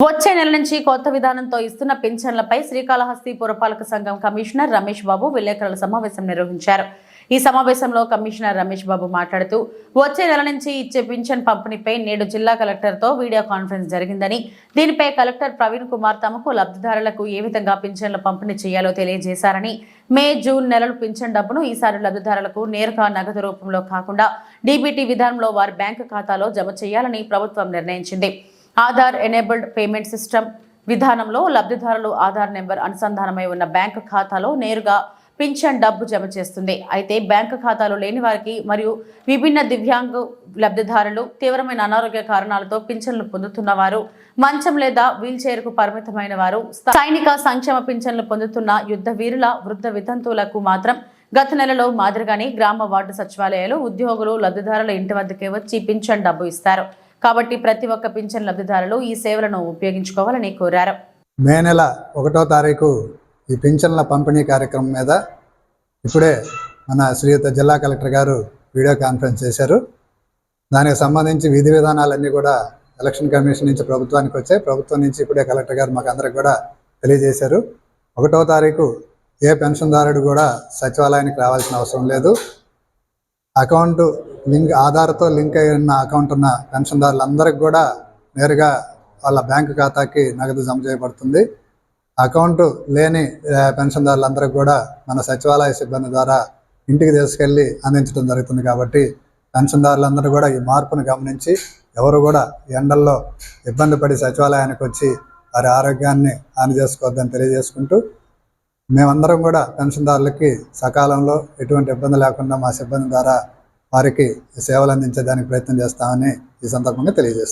వచ్చే నెల నుంచి కొత్త విధానంతో ఇస్తున్న పింఛన్లపై శ్రీకాళహస్తి పురపాలక సంఘం కమిషనర్ రమేష్ బాబు విలేకరుల సమావేశం నిర్వహించారు. ఈ సమావేశంలో కమిషనర్ రమేష్ బాబు మాట్లాడుతూ వచ్చే నెల నుంచి ఇచ్చే పింఛన్ పంపిణీపై నేడు జిల్లా కలెక్టర్తో వీడియో కాన్ఫరెన్స్ జరిగిందని, దీనిపై కలెక్టర్ ప్రవీణ్ కుమార్ తమకు లబ్ధిదారులకు ఏ విధంగా పింఛన్ల పంపిణీ చేయాలో తెలియజేశారని, మే, జూన్ నెలలు పింఛన్ డబ్బును ఈసారి లబ్ధిదారులకు నేరుగా నగదు రూపంలో కాకుండా డీబీటీ విధానంలో వారి బ్యాంకు ఖాతాలో జమ చేయాలని ప్రభుత్వం నిర్ణయించింది. ఆధార్ ఎనేబుల్డ్ పేమెంట్ సిస్టమ్ విధానంలో లబ్ధిదారులు ఆధార్ నెంబర్ అనుసంధానమై ఉన్న బ్యాంకు ఖాతాలో నేరుగా పింఛన్ డబ్బు జమ చేస్తుంది. అయితే బ్యాంకు ఖాతాలు లేని వారికి మరియు విభిన్న దివ్యాంగ లబ్ధిదారులు, తీవ్రమైన అనారోగ్య కారణాలతో పింఛన్లు పొందుతున్న వారు, మంచం లేదా వీల్ చైర్కు పరిమితమైన వారు, సైనిక సంక్షేమ పింఛన్లు పొందుతున్న యుద్ధ వీరుల, వృద్ధ వితంతువులకు మాత్రం గత నెలలో మాదిరిగానే గ్రామ వార్డు సచివాలయాలు ఉద్యోగులు లబ్ధిదారుల ఇంటి వద్దకే వచ్చి పింఛన్ డబ్బు ఇస్తారు. కాబట్టి ప్రతి ఒక్క పింఛన్ లబ్ధిదారులు ఈ సేవలను ఉపయోగించుకోవాలని కోరారు. మే నెల 1వ తారీఖు ఈ పింఛన్ల పంపిణీ కార్యక్రమం మీద ఇప్పుడే మన శ్రీయుత జిల్లా కలెక్టర్ గారు వీడియో కాన్ఫరెన్స్ చేశారు. దానికి సంబంధించి విధి విధానాలన్నీ కూడా ఎలక్షన్ కమిషన్ నుంచి ప్రభుత్వానికి వచ్చాయి. ప్రభుత్వం నుంచి ఇప్పుడే కలెక్టర్ గారు మాకు అందరికి కూడా తెలియజేశారు. 1వ తారీఖు ఏ పెన్షన్దారుడు కూడా సచివాలయానికి రావాల్సిన అవసరం లేదు. అకౌంట్ లింక్, ఆధార్తో లింక్ అయిన అకౌంట్ ఉన్న పెన్షన్దారులందరికీ కూడా నేరుగా వాళ్ళ బ్యాంకు ఖాతాకి నగదు జమ చేయబడుతుంది. అకౌంట్ లేని పెన్షన్దారులందరికీ కూడా మన సచివాలయ సిబ్బంది ద్వారా ఇంటికి తీసుకెళ్ళి అందించడం జరుగుతుంది. కాబట్టి పెన్షన్దారులందరూ కూడా ఈ మార్పును గమనించి ఎవరు కూడా ఎండల్లో ఇబ్బంది పడి సచివాలయానికి వచ్చి వారి ఆరోగ్యాన్ని హాని చేసుకోవద్దని తెలియజేసుకుంటూ, మేమందరం కూడా పెన్షన్దారులకి సకాలంలో ఎటువంటి ఇబ్బంది లేకుండా మా సిబ్బంది ద్వారా వారికి సేవలు అందించేదానికి ప్రయత్నం చేస్తామని ఈ సందర్భంగా తెలియజేస్తాం.